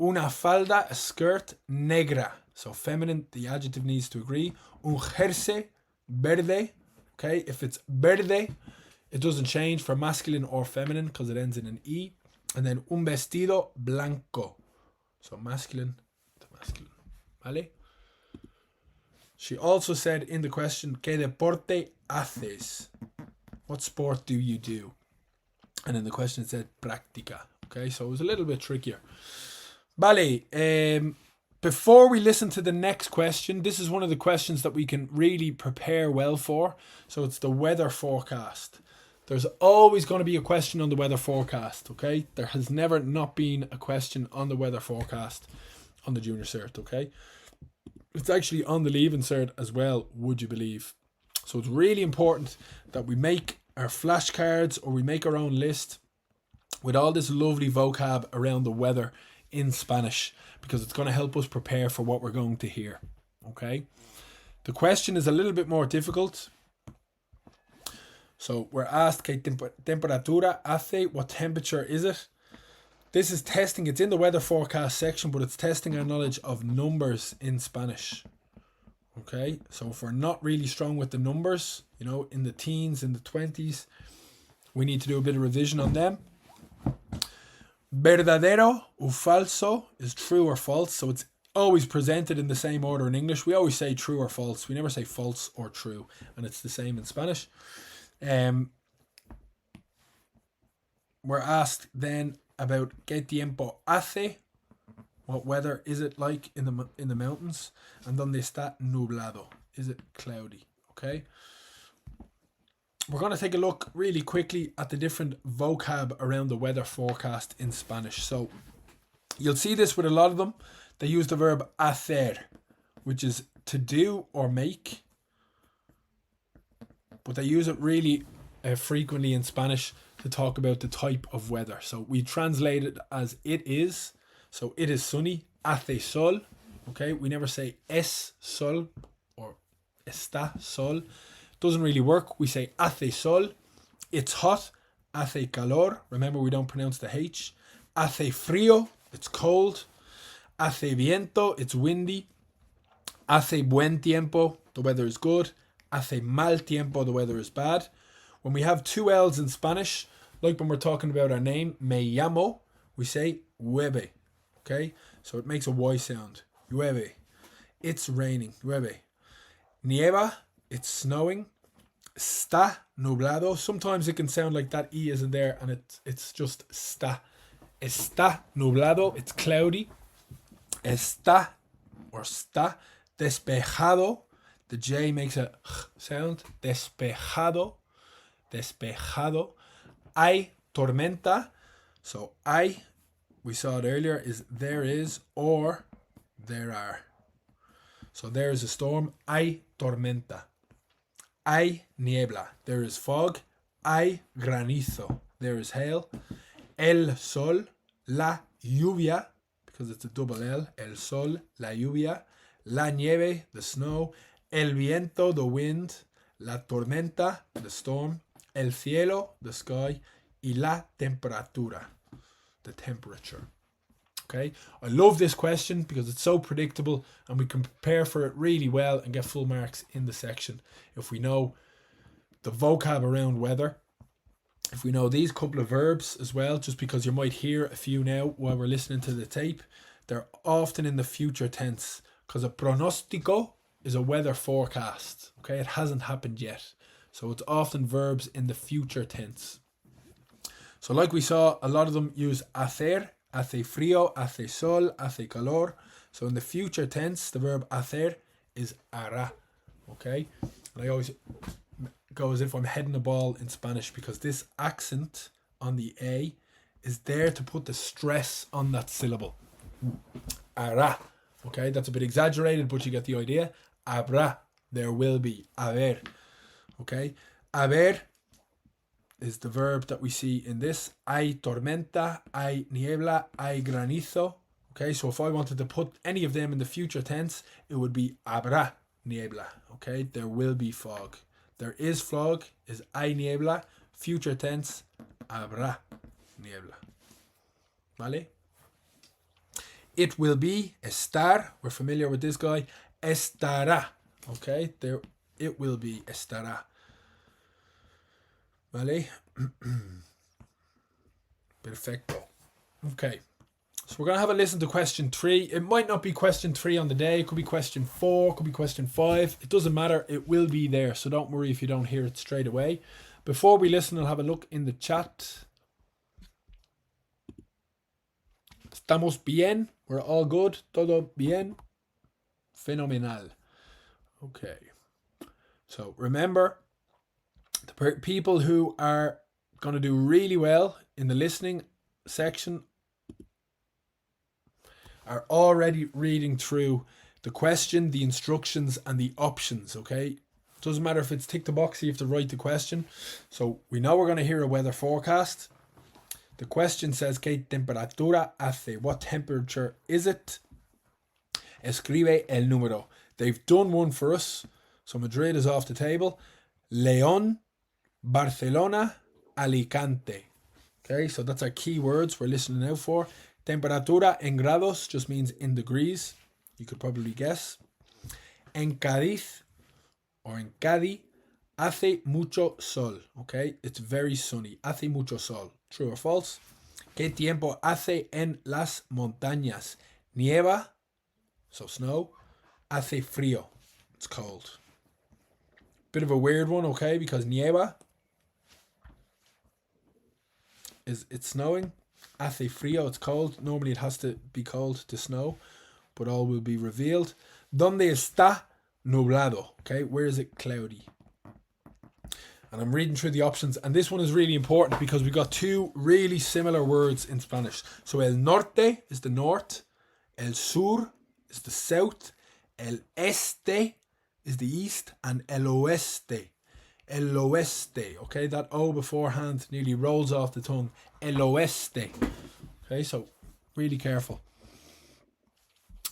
Una falda, a skirt, negra, so feminine, the adjective needs to agree. Un jersey, verde, okay, if it's verde, it doesn't change for masculine or feminine because it ends in an E. And then un vestido blanco, so masculine to masculine, ¿vale? She also said in the question, ¿qué deporte haces? What sport do you do? And then the question said practica. Okay, so it was a little bit trickier. Vale, before we listen to the next question, this is one of the questions that we can really prepare well for. So it's the weather forecast. There's always going to be a question on the weather forecast, okay? There has never not been a question on the weather forecast on the junior cert, okay? It's actually on the leaving cert as well, would you believe? So it's really important that we make our flashcards or we make our own list with all this lovely vocab around the weather in Spanish because it's going to help us prepare for what we're going to hear. Okay? The question is a little bit more difficult. So we're asked, ¿qué temperatura hace? What temperature is it? This is testing, it's in the weather forecast section, but it's testing our knowledge of numbers in Spanish. Okay, so if we're not really strong with the numbers, you know, in the teens, in the 20s, we need to do a bit of revision on them. Verdadero o falso is true or false, so it's always presented in the same order in English. We always say true or false. We never say false or true, and it's the same in Spanish. We're asked then about ¿qué tiempo hace? What weather is it like in the mountains? And donde está nublado? Is it cloudy? Okay. We're going to take a look really quickly at the different vocab around the weather forecast in Spanish. So you'll see this with a lot of them. They use the verb hacer, which is to do or make. but they use it really frequently in Spanish to talk about the type of weather. So we translate it as it is. So it is sunny, hace sol. Okay, we never say es sol or está sol. Doesn't really work. We say hace sol. It's hot, hace calor. Remember, we don't pronounce the H. Hace frío, it's cold. Hace viento, it's windy. Hace buen tiempo, the weather is good. Hace mal tiempo, the weather is bad. When we have two L's in Spanish, like when we're talking about our name, me llamo, we say llueve. Okay, so it makes a Y sound. Llueve. It's raining. Llueve. Nieva, it's snowing. Está nublado. Sometimes it can sound like that E isn't there and it's just está. Está nublado, it's cloudy. Está or está despejado. The J makes a sound. Despejado. Despejado. Hay tormenta. So hay, we saw it earlier, is there is or there are. So there is a storm. Hay tormenta. Hay niebla. There is fog. Hay granizo. There is hail. El sol. La lluvia. Because it's a double L. El sol. La lluvia. La nieve. The snow. El viento. The wind. La tormenta. The storm. El cielo. The sky. Y la temperatura. The temperature. Okay, I love this question because it's so predictable and we can prepare for it really well and get full marks in the section if we know the vocab around weather, if we know these couple of verbs as well, just because you might hear a few now while we're listening to the tape. They're often in the future tense because a pronostico is a weather forecast. Okay, it hasn't happened yet, so it's often verbs in the future tense. So like we saw, a lot of them use hacer. Hace frío, hace sol, hace calor. So in the future tense, the verb hacer is hará. Okay? And I always go as if I'm heading the ball in Spanish because this accent on the A is there to put the stress on that syllable. Hará. Okay? That's a bit exaggerated, but you get the idea. Habrá. There will be. Haber. Okay? Haber is the verb that we see in this. Hay tormenta, hay niebla, hay granizo. Okay, so if I wanted to put any of them in the future tense, it would be habrá niebla. Okay, there will be fog. There is fog, is hay niebla. Future tense, habrá niebla. Vale? It will be, estar. We're familiar with this guy. Estará. Okay, there. It will be, estará. Vale? Perfecto. Okay. So we're going to have a listen to question 3. It might not be question 3 on the day. It could be question 4. It could be question 5. It doesn't matter. It will be there. So don't worry if you don't hear it straight away. Before we listen, I'll have a look in the chat. Estamos bien. We're all good. Todo bien. Fenomenal. Okay. So remember, the people who are going to do really well in the listening section are already reading through the question, the instructions, and the options, okay? Doesn't matter if it's tick the box, you have to write the question. So we know we're going to hear a weather forecast. The question says, ¿Qué temperatura hace? What temperature is it? Escribe el número. They've done one for us. So Madrid is off the table. León, Barcelona, Alicante. Okay, so that's our key words we're listening out for. Temperatura en grados just means in degrees. You could probably guess. En Cádiz or en Cádiz, hace mucho sol. Okay, it's very sunny. Hace mucho sol. True or false? ¿Qué tiempo hace en las montañas? Nieva, so snow. Hace frío, it's cold. Bit of a weird one, okay, because nieva is it's snowing. Hace frío, it's cold. Normally it has to be cold to snow, but all will be revealed. ¿Dónde está nublado? Okay, where is it cloudy? And I'm reading through the options, and this one is really important because we got two really similar words in Spanish. So el norte is the north, el sur is the south, el este is the east, and el oeste. El oeste. Okay, that O beforehand nearly rolls off the tongue. El oeste. Okay, so really careful.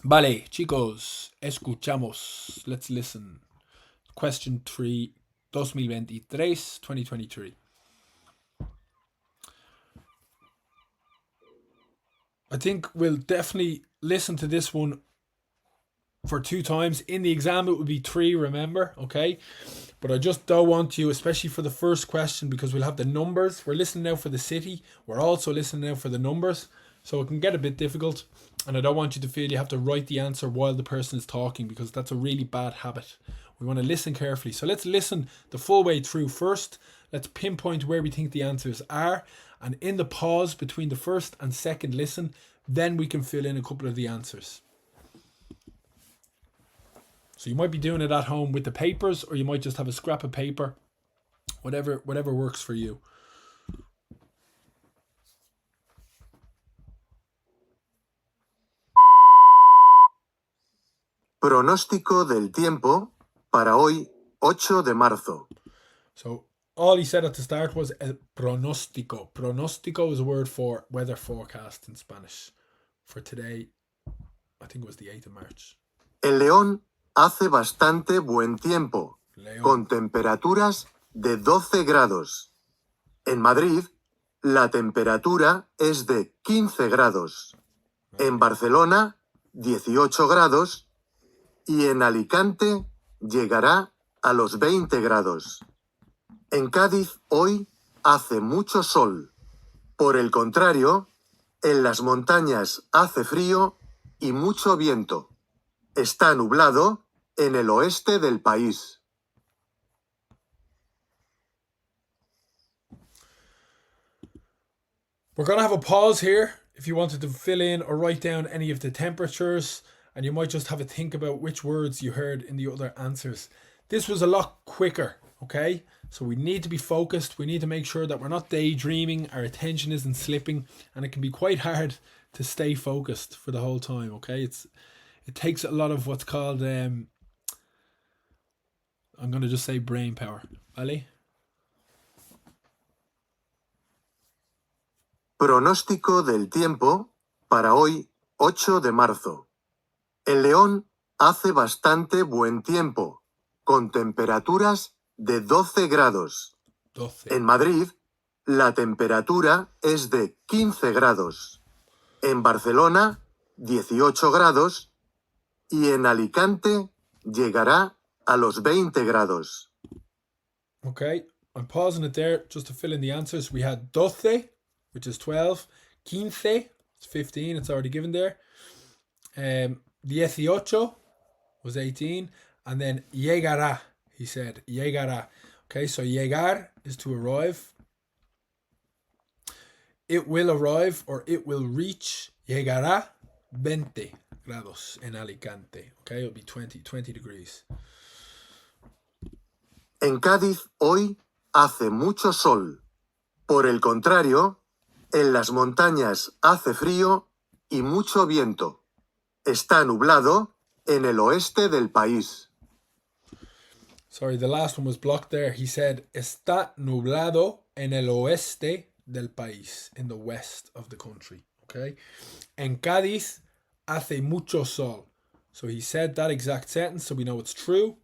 Vale, chicos, escuchamos. Let's listen. Question 3, 2023. I think we'll definitely listen to this one for 2 times. In the exam, it would be 3, remember, okay? But I just don't want you, especially for the first question, because we'll have the numbers. We're listening now for the city. We're also listening now for the numbers. So it can get a bit difficult. And I don't want you to feel you have to write the answer while the person is talking, because that's a really bad habit. We want to listen carefully. So let's listen the full way through first. Let's pinpoint where we think the answers are. And in the pause between the first and second listen, then we can fill in a couple of the answers. So you might be doing it at home with the papers, or you might just have a scrap of paper. Whatever works for you. Pronóstico del tiempo para hoy, 8 de marzo. So all he said at the start was el pronóstico. Pronóstico is a word for weather forecast in Spanish. For today, I think it was the 8th of March. En León hace bastante buen tiempo, León. con temperaturas de 12 grados. En Madrid, la temperatura es de 15 grados. En Barcelona, 18 grados. Y en Alicante, llegará a los 20 grados. En Cádiz, hoy, hace mucho sol. Por el contrario, en las montañas hace frío y mucho viento. Está nublado en el oeste del país. We're going to have a pause here if you wanted to fill in or write down any of the temperatures, and you might just have a think about which words you heard in the other answers. This was a lot quicker, okay? So we need to be focused. We need to make sure that we're not daydreaming, our attention isn't slipping, and it can be quite hard to stay focused for the whole time, okay? It takes a lot of what's called, I'm going to just say brain power. ¿Vale? Pronóstico del tiempo para hoy, 8 de marzo. En León hace bastante buen tiempo, con temperaturas de 12 grados. 12. En Madrid, la temperatura es de 15 grados. En Barcelona, 18 grados. Y en Alicante, llegará a los 20 grados. Okay, I'm pausing it there just to fill in the answers. We had 12, which is 12. 15, it's 15, it's already given there. 18 was 18. And then llegará, he said, llegará. Okay, so llegar is to arrive. It will arrive, or it will reach. Llegará 20 grados en Alicante. Okay, it'll be 20 degrees. En Cádiz, hoy, hace mucho sol. Por el contrario, en las montañas hace frío y mucho viento. Está nublado en el oeste del país. Sorry, the last one was blocked there. He said, está nublado en el oeste del país, in the west of the country. Okay? En Cádiz hace mucho sol. So he said that exact sentence, so we know it's true.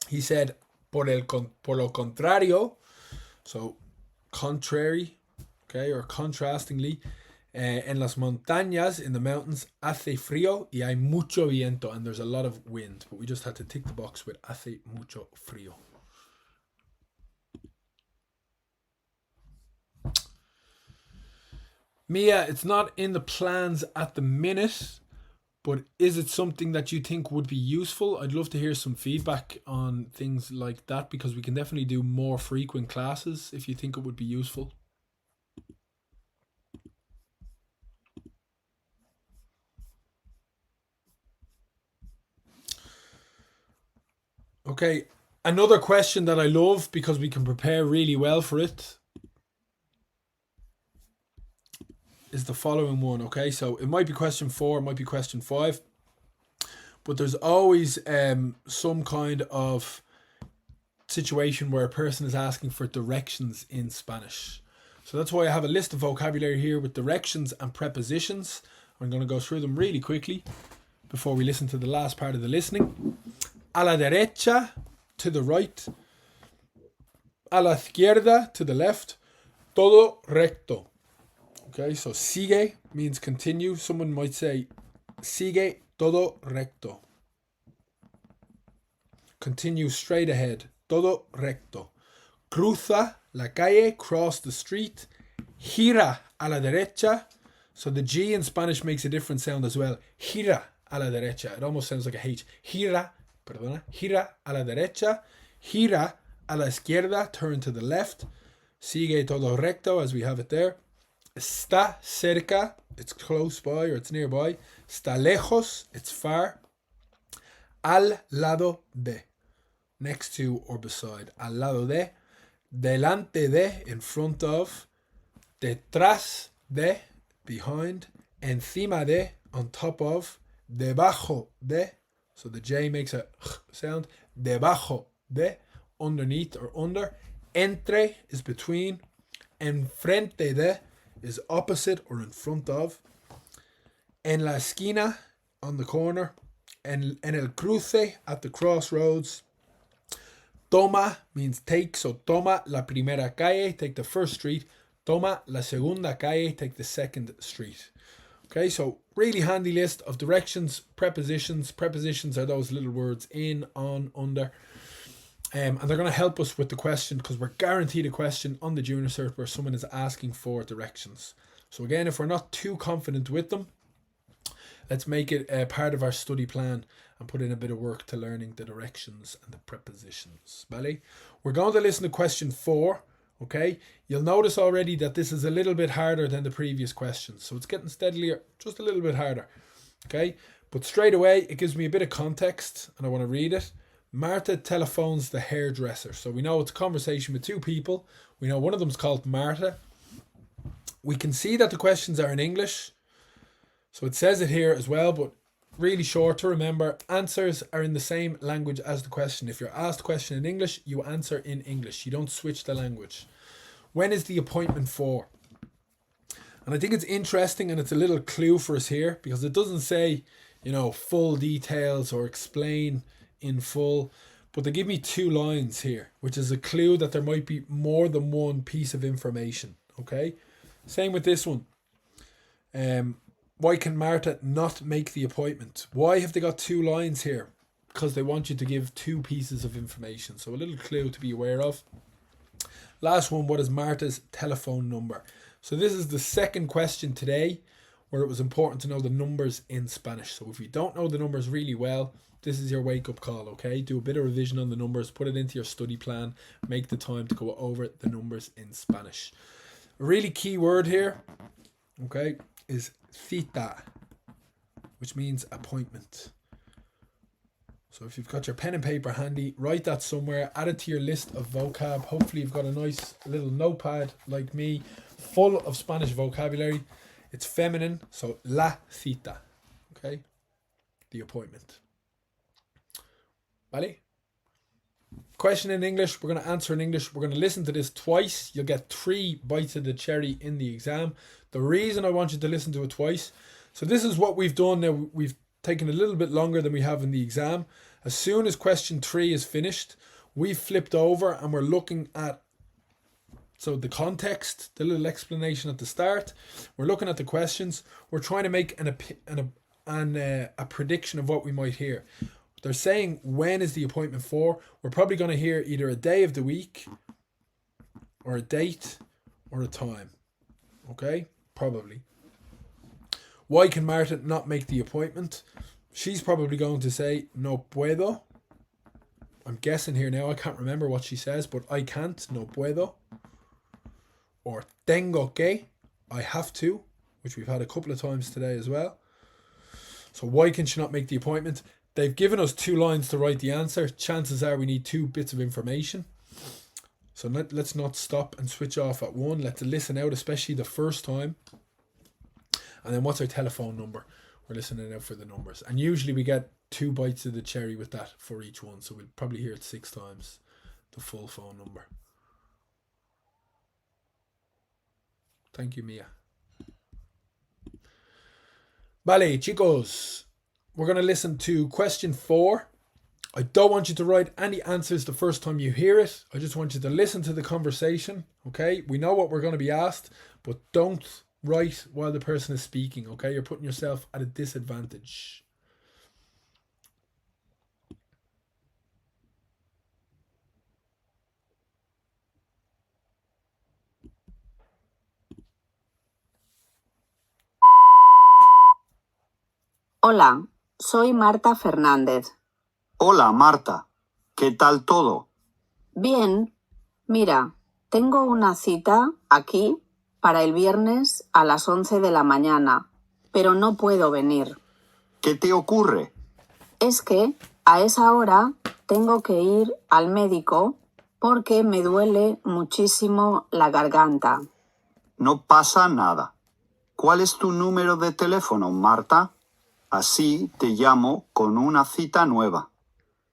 He said, por lo contrario, so contrary, okay, or contrastingly, en las montañas, in the mountains, hace frío y hay mucho viento, and there's a lot of wind. But we just had to tick the box with hace mucho frío. Mia, it's not in the plans at the minute, but is it something that you think would be useful? I'd love to hear some feedback on things like that, because we can definitely do more frequent classes if you think it would be useful. Okay, another question that I love because we can prepare really well for it is the following one, okay? So it might be question 4, it might be question 5, but there's always some kind of situation where a person is asking for directions in Spanish. So that's why I have a list of vocabulary here with directions and prepositions. I'm going to go through them really quickly before we listen to the last part of the listening. A la derecha, to the right. A la izquierda, to the left. Todo recto. Okay, so sigue means continue. Someone might say, sigue todo recto. Continue straight ahead. Todo recto. Cruza la calle, cross the street. Gira a la derecha. So the G in Spanish makes a different sound as well. Gira a la derecha. It almost sounds like a H. Gira a la derecha. Gira a la izquierda. Turn to the left. Sigue todo recto, as we have it there. Está cerca. It's close by or it's nearby. Está lejos. It's far. Al lado de. Next to or beside. Al lado de. Delante de. In front of. Detrás de. Behind. Encima de. On top of. Debajo de. So the J makes a sound. Debajo de. Underneath or under. Entre is between. Enfrente de is opposite or in front of. En la esquina, on the corner. En el cruce, at the crossroads. Toma means take, so toma la primera calle, take the first street. Toma la segunda calle, take the second street. Okay, so really handy list of directions, prepositions. Prepositions are those little words in, on, under. And they're going to help us with the question because we're guaranteed a question on the Junior Cert where someone is asking for directions. So again, if we're not too confident with them, let's make it a part of our study plan and put in a bit of work to learning the directions and the prepositions. Vale? We're going to listen to question 4. Okay, you'll notice already that this is a little bit harder than the previous questions. So it's getting steadily just a little bit harder. Okay, but straight away it gives me a bit of context and I want to read it. Marta telephones the hairdresser. So we know it's a conversation with two people. We know one of them's called Marta. We can see that the questions are in English. So it says it here as well, but really short to remember. Answers are in the same language as the question. If you're asked a question in English, you answer in English. You don't switch the language. When is the appointment for? And I think it's interesting and it's a little clue for us here because it doesn't say, full details or explain in full, but they give me 2 lines here, which is a clue that there might be more than one piece of information. Okay, same with this one. Why can Marta not make the appointment? Why have they got 2 lines here? Because they want you to give 2 pieces of information. So a little clue to be aware of. Last one, what is Marta's telephone number? So this is the second question today where it was important to know the numbers in Spanish. So if you don't know the numbers really well, this is your wake-up call, okay? Do a bit of revision on the numbers, put it into your study plan, make the time to go over the numbers in Spanish. A really key word here, okay, is cita, which means appointment. So if you've got your pen and paper handy, write that somewhere, add it to your list of vocab. Hopefully you've got a nice little notepad like me, full of Spanish vocabulary. It's feminine, so la cita, okay? The appointment. Vale? Question in English, we're going to answer in English. We're going to listen to this twice. You'll get 3 bites of the cherry in the exam. The reason I want you to listen to it twice, so this is what we've done now. We've taken a little bit longer than we have in the exam. As soon as question 3 is finished, we've flipped over and we're looking at the context, the little explanation at the start. We're looking at the questions. We're trying to make a prediction of what we might hear. They're saying, when is the appointment for? We're probably going to hear either a day of the week or a date or a time. Okay? Probably. Why can Marta not make the appointment? She's probably going to say, no puedo. I'm guessing here now. I can't remember what she says, but I can't. No puedo. Or tengo que. I have to, which we've had a couple of times today as well. So why can she not make the appointment? They've given us 2 lines to write the answer. Chances are we need 2 bits of information. So let's not stop and switch off at one. Let's listen out, especially the first time. And then what's our telephone number? We're listening out for the numbers. And usually we get 2 bites of the cherry with that for each one. So we'll probably hear it 6 times. the full phone number. Thank you, Mia. Vale, chicos. We're going to listen to question 4. I don't want you to write any answers the first time you hear it. I just want you to listen to the conversation, okay? We know what we're going to be asked, but don't write while the person is speaking, okay? You're putting yourself at a disadvantage. Hola, soy Marta Fernández. Hola, Marta. ¿Qué tal todo? Bien, mira, tengo una cita aquí para el viernes a las 11 de la mañana, pero no puedo venir. ¿Qué te ocurre? Es que a esa hora tengo que ir al médico porque me duele muchísimo la garganta. No pasa nada. ¿Cuál es tu número de teléfono, Marta? Así te llamo con una cita nueva.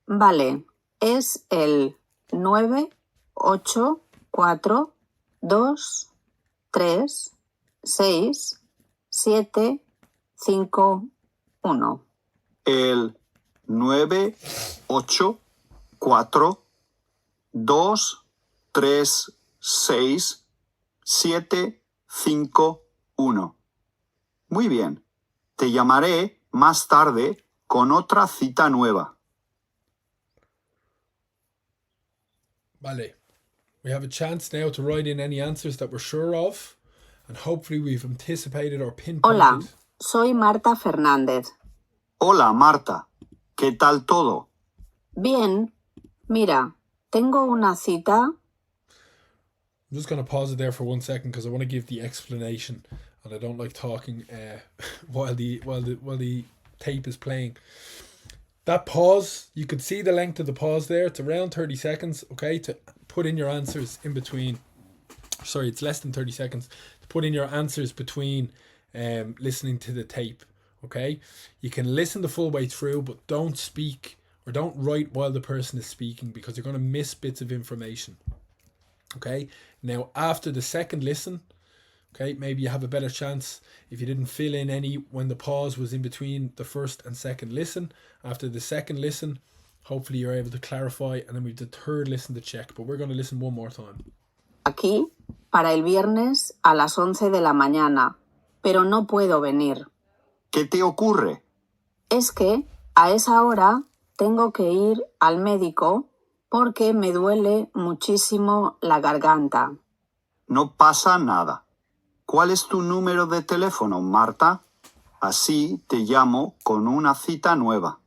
Vale, es el 984236751. El 984-236-751. Muy bien. Te llamaré más tarde con otra cita nueva. Vale. We have a chance now to write in any answers that we're sure of, and hopefully we've anticipated or pinpointed. Hola, soy Marta Fernández. Hola, Marta. ¿Qué tal todo? Bien, mira, tengo una cita. I'm just going to pause it there for 1 second because I want to give the explanation, and I don't like talking while the tape is playing. That pause, you could see the length of the pause there. It's around 30 seconds, okay, to put in your answers in between. Sorry, it's less than 30 seconds to put in your answers between listening to the tape, okay? You can listen the full way through, but don't speak or don't write while the person is speaking because you're going to miss bits of information, okay? Now, after the second listen, okay, maybe you have a better chance if you didn't fill in any when the pause was in between the first and second listen. After the second listen, hopefully you're able to clarify, and then we've the third listen to check, but we're going to listen one more time. Aquí para el viernes a las 11 de la mañana, pero no puedo venir. ¿Qué te ocurre? Es que a esa hora tengo que ir al médico porque me duele muchísimo la garganta. No pasa nada. ¿Cuál es tu número de teléfono, Marta? Así te llamo con una cita nueva.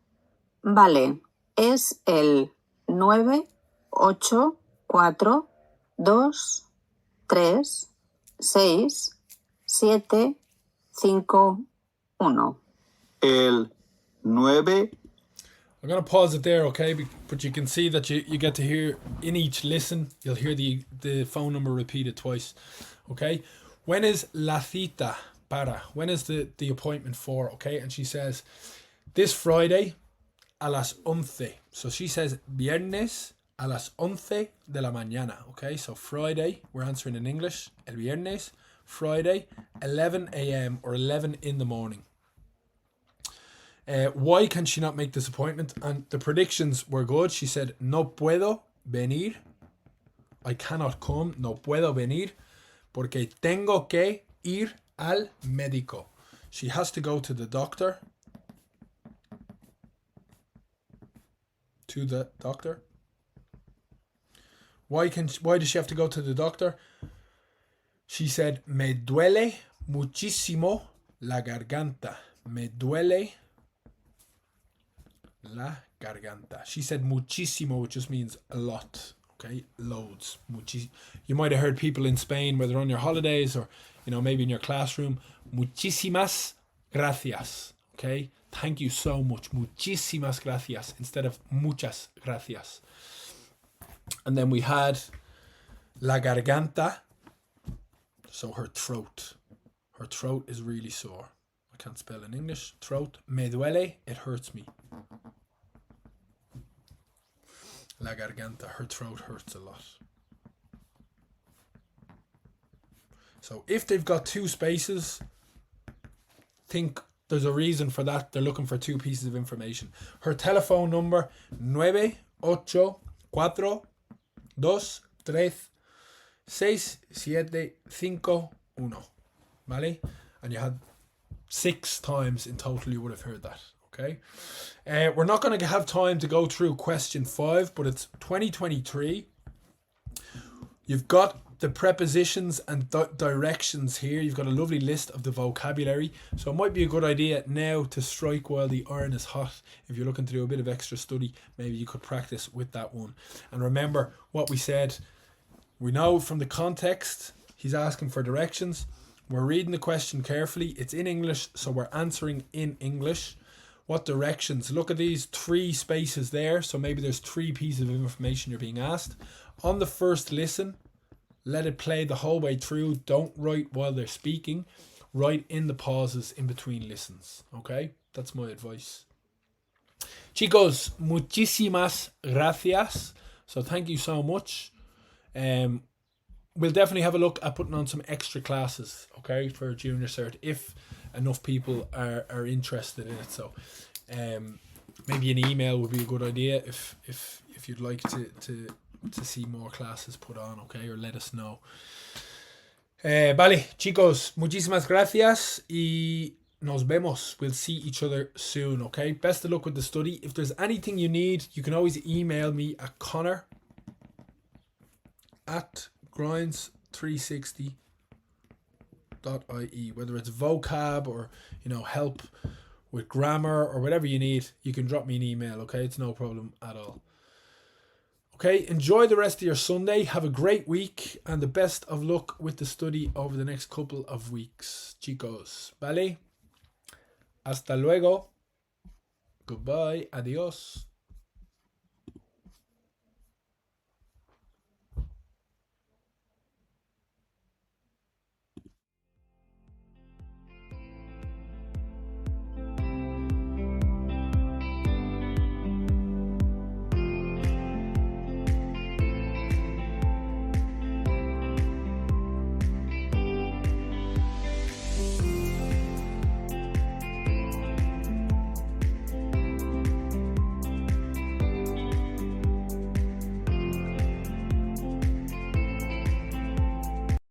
Vale, es el 984-236-751. El 9. I'm going to pause it there, okay? But you can see that you get to hear, in each listen, you'll hear the phone number repeated twice, okay? When is la cita para? When is the appointment for, okay? And she says, this Friday a las 11. So she says, viernes a las 11 de la mañana, okay? So Friday, we're answering in English, el viernes, Friday, 11 a.m. or 11 in the morning. Why can she not make this appointment? And the predictions were good. She said, no puedo venir. I cannot come. No puedo venir. Porque tengo que ir al médico. She has to go to the doctor. To the doctor. Why does she have to go to the doctor? She said, me duele muchísimo la garganta. Me duele la garganta. She said muchísimo, which just means a lot. Okay, loads. You might have heard people in Spain, whether on your holidays or, maybe in your classroom. Muchísimas gracias. Okay, thank you so much. Muchísimas gracias instead of muchas gracias. And then we had la garganta. So her throat. Her throat is really sore. I can't spell in English. Throat. Me duele. It hurts me. La garganta, her throat hurts a lot. So if they've got two spaces, think there's a reason for that. They're looking for two pieces of information. Her telephone number, 984-236-751. ¿Vale? And you had 6 times in total you would have heard that. Okay? We're not going to have time to go through question 5, but it's 2023. You've got the prepositions and directions here. You've got a lovely list of the vocabulary. So it might be a good idea now to strike while the iron is hot. If you're looking to do a bit of extra study, maybe you could practice with that one. And remember what we said. We know from the context, he's asking for directions. We're reading the question carefully. It's in English, so we're answering in English. What directions? Look at these 3 spaces there. So maybe there's 3 pieces of information you're being asked. On the first listen, let it play the whole way through. Don't write while they're speaking. Write in the pauses in between listens. Okay? That's my advice. Chicos, muchísimas gracias. So thank you so much. We'll definitely have a look at putting on some extra classes, okay, for Junior Cert if enough people are interested in it. So maybe an email would be a good idea if you'd like to see more classes put on, okay, or let us know. Vale, chicos, muchísimas gracias y nos vemos. We'll see each other soon, okay? Best of luck with the study. If there's anything you need, you can always email me at connor@grinds360.ie. Whether it's vocab or, help with grammar or whatever you need, you can drop me an email, okay? It's no problem at all. Okay, enjoy the rest of your Sunday. Have a great week and the best of luck with the study over the next couple of weeks, chicos. ¿Vale? Hasta luego. Goodbye. Adios.